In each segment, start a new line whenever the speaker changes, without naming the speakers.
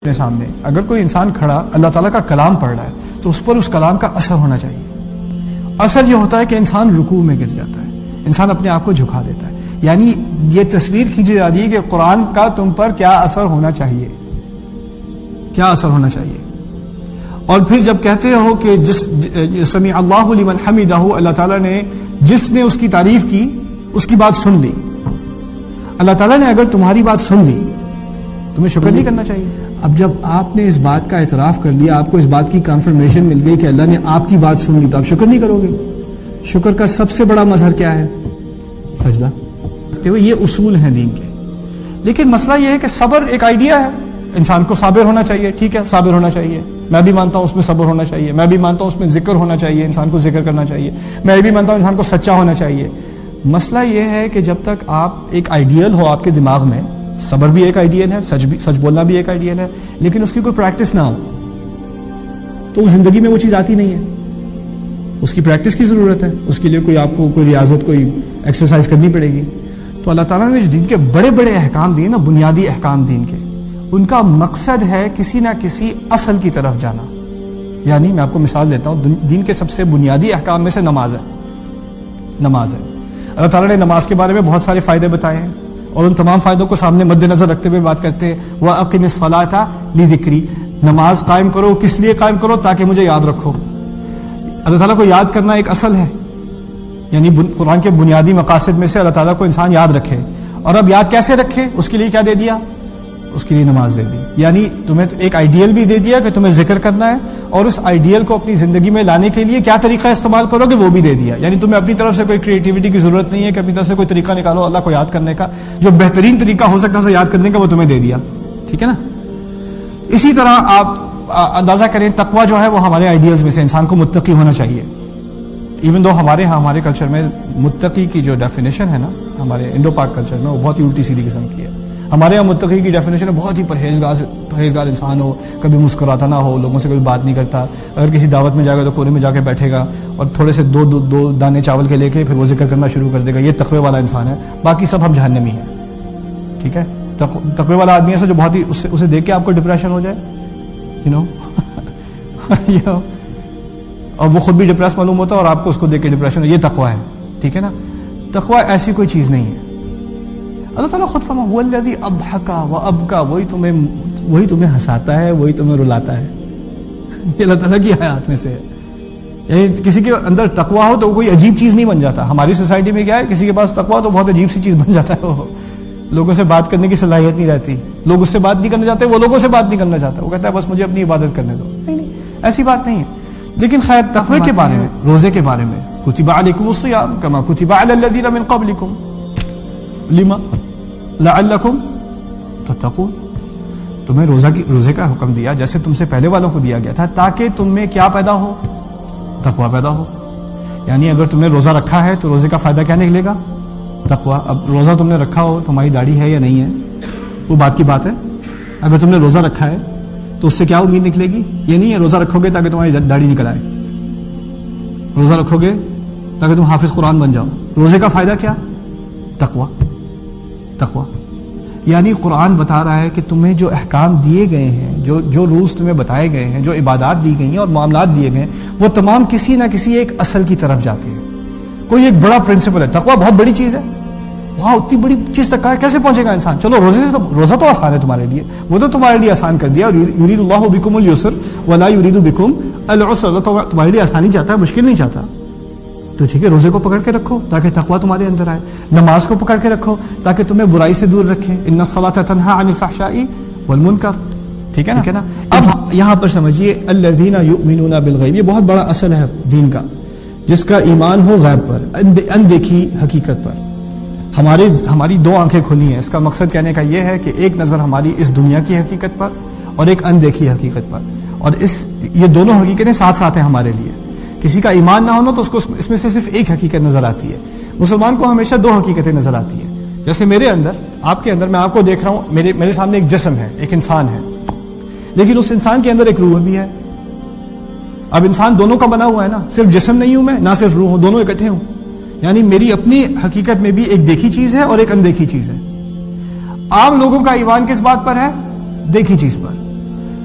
اپنے سامنے اگر کوئی انسان کھڑا اللہ تعالیٰ کا کلام پڑھ رہا ہے تو اس پر اس کلام کا اثر ہونا چاہیے. اثر یہ ہوتا ہے کہ انسان رکوع میں گر جاتا ہے, انسان اپنے آپ کو جھکا دیتا ہے. یعنی یہ تصویر کھینچی جا رہی ہے کہ قرآن کا تم پر کیا اثر ہونا چاہیے, کیا اثر ہونا چاہیے. اور پھر جب کہتے ہو کہ جس سمیع اللہ لمن حمدہ, اللہ تعالیٰ نے جس نے اس کی تعریف کی اس کی بات سن لی. اللہ تعالیٰ نے اگر تمہاری بات سن لی تمہیں شکر نہیں کرنا چاہیے. اب جب آپ نے اس بات کا اعتراف کر لیا, آپ کو اس بات کی کنفرمیشن مل گئی کہ اللہ نے آپ کی بات سن لی, تو آپ شکر نہیں کرو گے. شکر کا سب سے بڑا مظہر کیا ہے؟ سجدہ. یہ اصول ہیں دین کے. لیکن مسئلہ یہ ہے کہ صبر ایک آئیڈیا ہے, انسان کو صابر ہونا چاہیے. ٹھیک ہے, صابر ہونا چاہیے, میں بھی مانتا ہوں اس میں صبر ہونا چاہیے, میں بھی مانتا ہوں اس میں ذکر ہونا چاہیے, انسان کو ذکر کرنا چاہیے, میں بھی مانتا ہوں انسان کو سچا ہونا چاہیے. مسئلہ یہ ہے کہ جب تک آپ ایک آئیڈیل ہو آپ کے دماغ میں, صبر بھی ایک آئیڈیل ہے, سچ بولنا بھی ایک آئیڈیل ہے, لیکن اس کی کوئی پریکٹس نہ ہو تو زندگی میں وہ چیز آتی نہیں ہے. اس کی پریکٹس کی ضرورت ہے, اس کے لیے کوئی آپ کو کوئی ریاضت, کوئی ایکسرسائز کرنی پڑے گی. تو اللہ تعالیٰ نے جو دین کے بڑے بڑے احکام دیے نا, بنیادی احکام دین کے, ان کا مقصد ہے کسی نہ کسی اصل کی طرف جانا. یعنی میں آپ کو مثال دیتا ہوں, دین کے سب سے بنیادی احکام میں سے نماز ہے. نماز ہے. اللہ تعالیٰ نے نماز کے بارے میں بہت سارے فائدے بتائے ہیں, اور ان تمام فائدوں کو سامنے مد نظر رکھتے ہوئے بات کرتے ہیں وَأَقِمِ الصَّلَاةَ لِذِكْرِي, نماز قائم کرو. کس لیے قائم کرو؟ تاکہ مجھے یاد رکھو. اللہ تعالیٰ کو یاد کرنا ایک اصل ہے, یعنی قرآن کے بنیادی مقاصد میں سے اللہ تعالیٰ کو انسان یاد رکھے. اور اب یاد کیسے رکھے, اس کے لیے کیا دے دیا؟ اس کے لیے نماز دے دی. یعنی تمہیں ایک آئیڈیل بھی دے دیا کہ تمہیں ذکر کرنا ہے, اور اس آئیڈیل کو اپنی زندگی میں لانے کے لیے کیا طریقہ استعمال کرو گے وہ بھی دے دیا. یعنی تمہیں اپنی طرف سے کوئی کریٹیوٹی کی ضرورت نہیں ہے کہ اپنی طرف سے کوئی طریقہ نکالو اللہ کو یاد کرنے کا. جو بہترین طریقہ ہو سکتا ہے یاد کرنے کا وہ تمہیں دے دیا. ٹھیک ہے نا. اسی طرح آپ اندازہ کریں, تقویٰ جو ہے وہ ہمارے آئیڈیلز میں سے انسان کو متقی ہونا چاہیے. ایون دو ہمارے کلچر میں متقی کی جو ڈیفینیشن ہے نا, ہمارے انڈو پاک کلچر میں, وہ بہت ہی الٹی سیدھی قسم کی ہے. ہمارے یہاں متقی کی ڈیفینیشن ہے بہت ہی پرہیزگار انسان ہو, کبھی مسکراتا نہ ہو, لوگوں سے کبھی بات نہیں کرتا, اگر کسی دعوت میں جائے گا تو کونے میں جا کے بیٹھے گا, اور تھوڑے سے دو دانے چاول کے لے کے پھر وہ ذکر کرنا شروع کر دے گا. یہ تقوی والا انسان ہے. باقی سب ہم جہنمی ہیں. ٹھیک ہے. تقوی والا آدمی ایسا جو بہت ہی اسے دیکھ کے آپ کو ڈپریشن ہو جائے, یو نو اور وہ خود بھی ڈپریس معلوم ہوتا ہے اور آپ کو اس کو دیکھ کے ڈپریشن ہو, یہ تقوی ہے. ٹھیک ہے نا. تقوی ایسی کوئی چیز نہیں ہے. اللہ تعالیٰ خود فرماتا ہے هو الذی اضحک وابکی, وہی تمہیں ہنساتا ہے, وہی تمہیں رلاتا ہے. یہ اللہ تعالیٰ کی آیات میں سے ہے. یعنی کسی کے اندر تقوی ہو تو وہ کوئی عجیب چیز نہیں بن جاتا. ہماری سوسائٹی میں کیا ہے, کسی کے پاس تقوی ہو تو بہت عجیب سی چیز بن جاتا ہے. وہ لوگوں سے بات کرنے کی صلاحیت نہیں رہتی, لوگ اس سے بات نہیں کرنا چاہتے, وہ لوگوں سے بات نہیں کرنا چاہتا, وہ کہتا ہے بس مجھے اپنی عبادت کرنے دو. نہیں, ایسی بات نہیں ہے. لیکن خیر تقوی کے بارے میں, روزے کے بارے میں, کتب علیکم الصیام کما کتب علی الذین من قبلکم لما لعلکم تتقون, تمہیں روزے کا حکم دیا جیسے تم سے پہلے والوں کو دیا گیا تھا, تاکہ تم میں کیا پیدا ہو؟ تقوی پیدا ہو. یعنی اگر تم نے روزہ رکھا ہے تو روزے کا فائدہ کیا نکلے گا؟ تقوی. اب روزہ تم نے رکھا ہو, تمہاری داڑھی ہے یا نہیں ہے وہ بات کی بات ہے. اگر تم نے روزہ رکھا ہے تو اس سے کیا امید نکلے گی؟ یہ نہیں ہے روزہ رکھو گے تاکہ تمہاری داڑھی نکل آئے, روزہ رکھو گے تاکہ تم حافظ قرآن بن جاؤ. روزے کا فائدہ کیا؟ تقوی. یعنی قرآن بتا رہا ہے کہ تمہیں جو احکام دیے گئے ہیں, جو رولز تمہیں بتائے گئے ہیں, جو عبادات دی گئی ہیں اور معاملات دیے گئے ہیں, وہ تمام کسی نہ کسی ایک اصل کی طرف جاتے ہیں. کوئی ایک بڑا پرنسپل ہے. تقوی بہت بڑی چیز ہے. وہاں اتنی بڑی چیز تک کیسے پہنچے گا انسان؟ چلو روزہ تو آسان ہے تمہارے لیے, وہ تو تمہارے لیے آسان کر دیا. یرید اللہ بکم اليسر ولا یرید بکم العسر, اللہ تمہارے لیے آسانی چاہتا ہے, مشکل نہیں چاہتا. تو ٹھیک ہے, روزے کو پکڑ کے رکھو تاکہ تقوی تمہارے اندر آئے. نماز کو پکڑ کے رکھو تاکہ تمہیں برائی سے دور رکھے. ان الصلاۃ تنہی عن الفحشاء والمنکر. ٹھیک ہے نا. اب یہاں پر سمجھیے الذین یؤمنون بالغیب, یہ بہت بڑا اصل ہے دین کا, جس کا ایمان ہو غیب پر, اندیکھی حقیقت پر. ہماری دو آنکھیں کھلی ہیں. اس کا مقصد کہنے کا یہ ہے کہ ایک نظر ہماری اس دنیا کی حقیقت پر اور ایک اندیکھی حقیقت پر, اور یہ دونوں حقیقتیں ساتھ ساتھ ہیں ہمارے لیے. کسی کا ایمان نہ ہونا تو اس کو اس میں سے صرف ایک حقیقت نظر آتی ہے. مسلمان کو ہمیشہ دو حقیقتیں نظر آتی ہیں. جیسے میرے اندر, آپ کے اندر, میں آپ کو دیکھ رہا ہوں, میرے سامنے ایک جسم ہے, ایک انسان ہے, لیکن اس انسان کے اندر ایک روح بھی ہے. اب انسان دونوں کا بنا ہوا ہے نا, صرف جسم نہیں ہوں میں, نہ صرف روح ہوں, دونوں اکٹھے ہوں. یعنی میری اپنی حقیقت میں بھی ایک دیکھی چیز ہے اور ایک اندیکھی چیز ہے. عام لوگوں کا ایمان کس بات پر ہے؟ دیکھی چیز پر.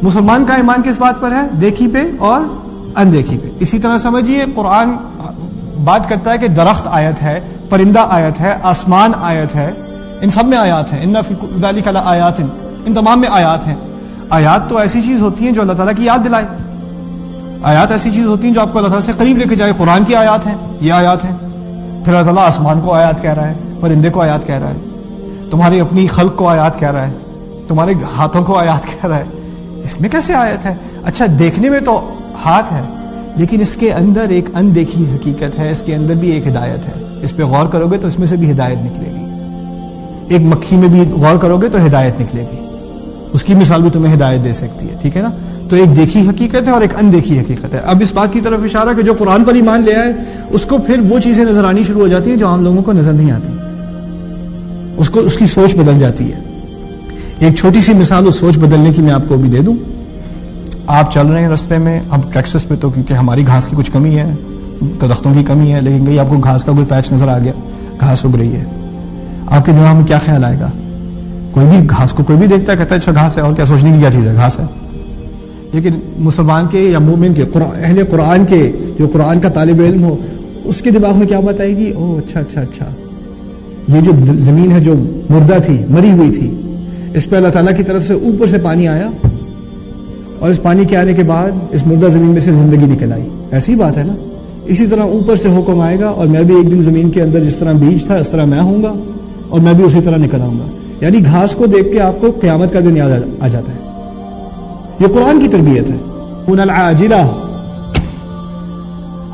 مسلمان کا ایمان کس بات پر ہے؟ دیکھی پہ اور اندیکھی پہ. اسی طرح سمجھیے قرآن بات کرتا ہے کہ درخت آیت ہے، پرندہ آیت ہے، آسمان آیت ہے، ان سب میں آیات ہیں. ان فی ذلک لآیات، ان تمام میں آیات ہیں. آیات تو ایسی چیز ہوتی ہیں جو اللہ تعالیٰ کی یاد دلائے. آیات ایسی چیز ہوتی ہیں جو آپ کو اللہ تعالیٰ سے قریب لے کے جائے. قرآن کی آیات ہیں، یہ آیات ہیں. پھر اللہ تعالیٰ آسمان کو آیات کہہ رہا ہے، پرندے کو آیات کہہ رہا ہے، تمہاری اپنی خلق کو آیات کہہ رہا ہے، تمہارے ہاتھوں کو آیات کہہ رہا ہے. اس میں کیسے آیت ہے؟ اچھا دیکھنے میں تو ہاتھ ہے، لیکن اس کے اندر ایک اندیکھی حقیقت ہے، اس کے اندر بھی ایک ہدایت ہے. اس پہ غور کرو گے تو اس میں سے بھی ہدایت نکلے گی. ایک مکھی میں بھی غور کرو گے تو ہدایت نکلے گی. اس کی مثال بھی تمہیں ہدایت دے سکتی ہے. ٹھیک ہے نا؟ تو ایک دیکھی حقیقت ہے اور ایک اندیکھی حقیقت ہے. اب اس بات کی طرف اشارہ کہ جو قرآن پر ایمان لے آئے اس کو پھر وہ چیزیں نظر آنی شروع ہو جاتی ہیں جو عام لوگوں کو نظر نہیں آتی. اس کی سوچ بدل جاتی ہے. ایک چھوٹی سی مثال اس سوچ بدلنے کی میں آپ کو بھی دے دوں. آپ چل رہے ہیں رستے میں، اب ٹیکسس پہ تو کیونکہ ہماری گھاس کی کچھ کمی ہے، درختوں کی کمی ہے، لیکن کہیں آپ کو گھاس کا کوئی پیچ نظر آ گیا، گھاس اگ رہی ہے، آپ کے دماغ میں کیا خیال آئے گا؟ کوئی بھی گھاس کو کوئی بھی دیکھتا ہے کہتا ہے اچھا گھاس ہے، اور کیا سوچنے کی کیا چیز ہے، گھاس ہے. لیکن مسلمان کے یا مومن کے، اہل قرآن کے، جو قرآن کا طالب علم ہو، اس کے دماغ میں کیا بات آئے گی؟ او اچھا اچھا اچھا، یہ جو زمین ہے جو مردہ تھی، مری ہوئی تھی، اس پہ اللہ تعالیٰ کی طرف سے اوپر سے پانی آیا، اور اس پانی کے آنے کے بعد اس مردہ زمین میں سے زندگی نکل آئی. ایسی بات ہے نا؟ اسی طرح اوپر سے حکم آئے گا اور میں بھی ایک دن زمین کے اندر جس طرح بیج تھا اس طرح میں ہوں گا، اور میں بھی اسی طرح نکل آؤں گا. یعنی گھاس کو دیکھ کے آپ کو قیامت کا دن یاد آ جاتا ہے. یہ قرآن کی تربیت ہے. ان العاجلہ،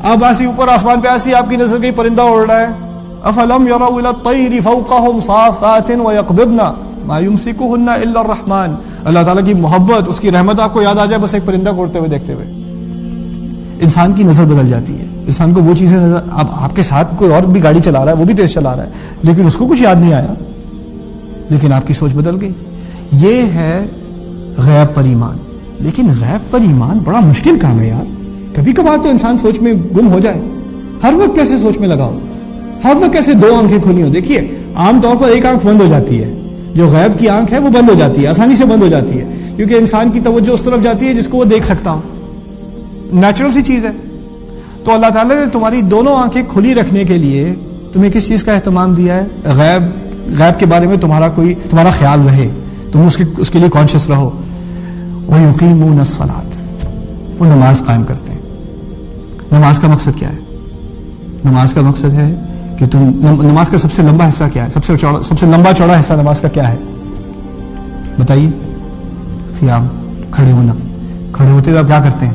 اب ایسی اوپر آسمان پہ ایسی آپ کی نظر گئی پرندہ اڑ رہا ہے. افلم یروا الی الطیر فوقہم صافات ویقبضن ما یمسکہن الا الرحمن. اللہ تعالیٰ کی محبت، اس کی رحمت آپ کو یاد آ جائے بس ایک پرندہ کو اڑتے ہوئے دیکھتے ہوئے. انسان کی نظر بدل جاتی ہے. انسان کو وہ چیزیں نظر، اب آپ کے ساتھ کوئی اور بھی گاڑی چلا رہا ہے، وہ بھی تیز چلا رہا ہے، لیکن اس کو کچھ یاد نہیں آیا، لیکن آپ کی سوچ بدل گئی. یہ ہے غیب پر ایمان. لیکن غیب پر ایمان بڑا مشکل کام ہے یار. کبھی کبھار تو انسان سوچ میں گم ہو جائے. ہر وقت کیسے سوچ میں لگاؤ؟ ہر وقت کیسے دو آنکھیں کھلی ہو؟ دیکھیے عام طور پر ایک آنکھ بند ہو جاتی ہے، جو غیب کی آنکھ ہے وہ بند ہو جاتی ہے، آسانی سے بند ہو جاتی ہے، کیونکہ انسان کی توجہ اس طرف جاتی ہے جس کو وہ دیکھ سکتا ہو. نیچرل سی چیز ہے. تو اللہ تعالیٰ نے تمہاری دونوں آنکھیں کھلی رکھنے کے لیے تمہیں کس چیز کا اہتمام دیا ہے؟ غیب کے بارے میں تمہارا خیال رہے، تم اس کے لیے کانشیس رہو. وَيُقِيمُونَ الصَّلَاةَ، وہ نماز قائم کرتے ہیں. نماز کا مقصد کیا ہے؟ نماز کا مقصد ہے کہ نماز کا سب سے لمبا حصہ کیا ہے؟ سب سے لمبا چوڑا حصہ نماز کا کیا ہے بتائیے؟ قیام، کھڑے ہونا. کھڑے ہوتے تو آپ کیا کرتے ہیں؟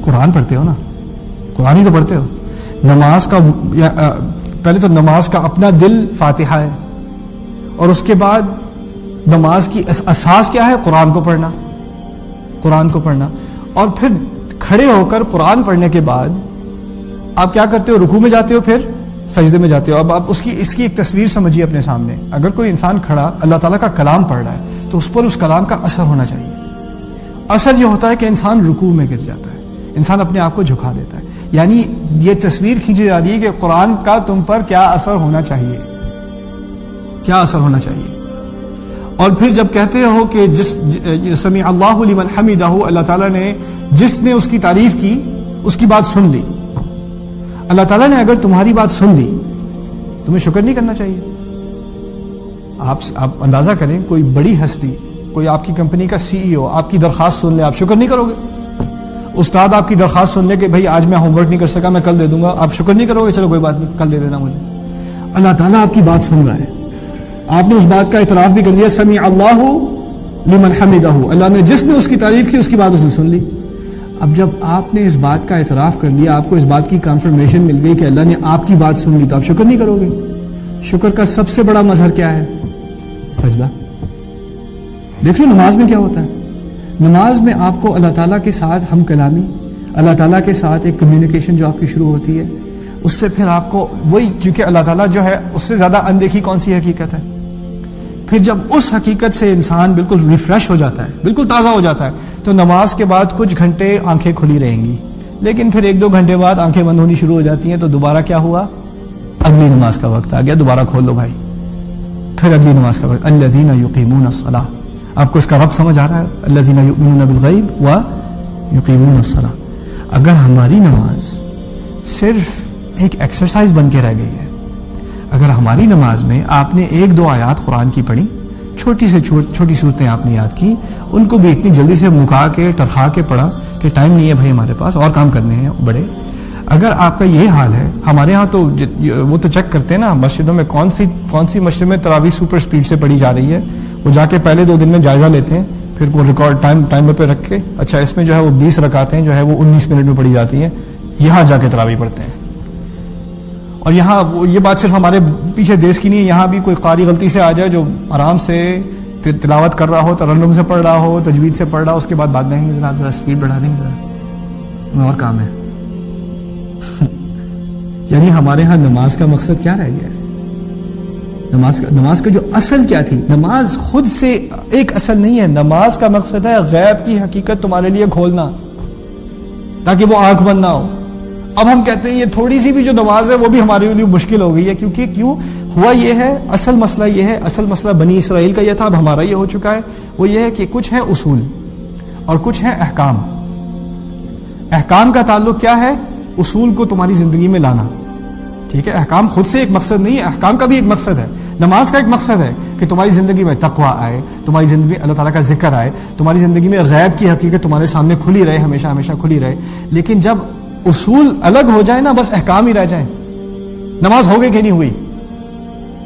قرآن پڑھتے ہو نا، قرآن ہی تو پڑھتے ہو. نماز کا پہلے تو نماز کا اپنا دل فاتحہ ہے، اور اس کے بعد نماز کی اساس کیا ہے؟ قرآن کو پڑھنا. قرآن کو پڑھنا، اور پھر کھڑے ہو کر قرآن پڑھنے کے بعد آپ کیا کرتے ہو؟ رکوع میں جاتے ہو، پھر سجدے میں جاتے ہو. اب آپ اس کی ایک تصویر سمجھیے اپنے سامنے. اگر کوئی انسان کھڑا اللہ تعالیٰ کا کلام پڑھ رہا ہے تو اس پر اس کلام کا اثر ہونا چاہیے. اثر یہ ہوتا ہے کہ انسان رکوع میں گر جاتا ہے، انسان اپنے آپ کو جھکا دیتا ہے. یعنی یہ تصویر کھینچی جا رہی ہے کہ قرآن کا تم پر کیا اثر ہونا چاہیے، کیا اثر ہونا چاہیے. اور پھر جب کہتے ہو کہ سمیع اللہ لمن حمدہ، اللہ تعالیٰ نے جس نے اس کی تعریف کی اس کی بات سن لی. اللہ تعالیٰ نے اگر تمہاری بات سن لی تمہیں شکر نہیں کرنا چاہیے؟ آپ اندازہ کریں، کوئی بڑی ہستی، کوئی آپ کی کمپنی کا CEO آپ کی درخواست سن لے، آپ شکر نہیں کرو گے؟ استاد آپ کی درخواست سن لے کہ بھائی آج میں ہوم ورک نہیں کر سکا، میں کل دے دوں گا، آپ شکر نہیں کرو گے؟ چلو کوئی بات نہیں، کل دے دینا مجھے. اللہ تعالیٰ آپ کی بات سن رہا ہے، آپ نے اس بات کا اعتراف بھی کر لیا. سمیع اللہ لمن حمدہ، اللہ نے جس نے اس کی تعریف کی اس کی بات اس نے سن لی. اب جب آپ نے اس بات کا اعتراف کر لیا، آپ کو اس بات کی کنفرمیشن مل گئی کہ اللہ نے آپ کی بات سن لی، تو آپ شکر نہیں کرو گے؟ شکر کا سب سے بڑا مظہر کیا ہے؟ سجدہ. دیکھ لو نماز میں کیا ہوتا ہے. نماز میں آپ کو اللہ تعالیٰ کے ساتھ ہم کلامی، اللہ تعالیٰ کے ساتھ ایک کمیونیکیشن جو آپ کی شروع ہوتی ہے، اس سے پھر آپ کو وہی، کیونکہ اللہ تعالیٰ جو ہے اس سے زیادہ اندیکھی کون سی حقیقت ہے. پھر جب اس حقیقت سے انسان بالکل ریفریش ہو جاتا ہے، بالکل تازہ ہو جاتا ہے، تو نماز کے بعد کچھ گھنٹے آنکھیں کھلی رہیں گی، لیکن پھر 1-2 گھنٹے بعد آنکھیں بند ہونی شروع ہو جاتی ہیں. تو دوبارہ کیا ہوا؟ اگلی نماز کا وقت آ گیا، دوبارہ کھول لو بھائی، پھر اگلی نماز کا وقت. الذین یقیمون الصلاۃ، آپ کو اس کا رب سمجھ آ رہا ہے؟ الذین یؤمنون بالغیب ویقیمون الصلاۃ. اگر ہماری نماز صرف ایک ایکسرسائز بن کے رہ گئی ہے، اگر ہماری نماز میں آپ نے 1-2 آیات قرآن کی پڑھی، چھوٹی سے چھوٹی صورتیں آپ نے یاد کی، ان کو بھی اتنی جلدی سے مکا کے ٹرخا کے پڑھا کہ ٹائم نہیں ہے بھائی ہمارے پاس، اور کام کرنے ہیں بڑے، اگر آپ کا یہ حال ہے، ہمارے ہاں تو وہ تو چیک کرتے ہیں نا مسجدوں میں کون سی مسجد میں تراویح سپر سپیڈ سے پڑھی جا رہی ہے، وہ جا کے پہلے 2 دن میں جائزہ لیتے ہیں، پھر وہ ریکارڈ ٹائمر پہ رکھ کے اچھا اس میں جو ہے وہ 20 رکعتیں جو ہے وہ 19 منٹ میں پڑھی جاتی ہیں، یہاں جا کے تراویح پڑھتے ہیں. اور یہاں یہ بات صرف ہمارے پیچھے دیش کی نہیں ہے، یہاں بھی کوئی قاری غلطی سے آ جائے جو آرام سے تلاوت کر رہا ہو، ترنم سے پڑھ رہا ہو، تجوید سے پڑھ رہا ہو، اس کے بعد میں ذرا سپیڈ بڑھا دیں ذرا اور کام ہے. یعنی ہمارے ہاں نماز کا مقصد کیا رہ گیا ہے؟ نماز کا جو اصل کیا تھی؟ نماز خود سے ایک اصل نہیں ہے، نماز کا مقصد ہے غیب کی حقیقت تمہارے لیے کھولنا تاکہ وہ آنکھ بند نہ ہو. اب ہم کہتے ہیں یہ تھوڑی سی بھی جو نماز ہے وہ بھی ہمارے لیے مشکل ہو گئی ہے، کیونکہ کیوں ہوا یہ ہے، اصل مسئلہ یہ ہے، اصل مسئلہ بنی اسرائیل کا یہ تھا، اب ہمارا یہ ہو چکا ہے. وہ یہ ہے کہ کچھ ہیں اصول اور کچھ ہیں احکام. احکام کا تعلق کیا ہے؟ اصول کو تمہاری زندگی میں لانا. ٹھیک ہے، احکام خود سے ایک مقصد نہیں ہے، احکام کا بھی ایک مقصد ہے. نماز کا ایک مقصد ہے کہ تمہاری زندگی میں تقوی آئے، تمہاری زندگی میں اللہ تعالیٰ کا ذکر آئے، تمہاری زندگی میں غیب کی حقیقت تمہارے سامنے کھلی رہے، ہمیشہ ہمیشہ کھلی رہے. لیکن جب اصول الگ ہو جائے نا، بس احکام ہی رہ جائیں. نماز ہو گئی کہ نہیں ہوئی؟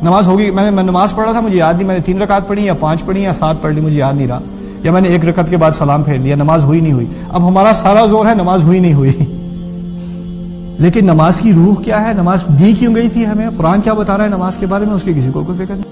نماز ہوگی. میں نماز پڑھ رہا تھا، مجھے یاد نہیں میں نے 3 رکعت پڑھی یا 5 پڑھی یا 7 پڑھ لی، مجھے یاد نہیں رہا، یا میں نے 1 رکعت کے بعد سلام پھیر لیا، نماز ہوئی نہیں ہوئی. اب ہمارا سارا زور ہے نماز ہوئی نہیں ہوئی. لیکن نماز کی روح کیا ہے؟ نماز دی کیوں گئی تھی ہمیں؟ قرآن کیا بتا رہا ہے نماز کے بارے میں؟ اس کی کسی کو کوئی فکر نہیں.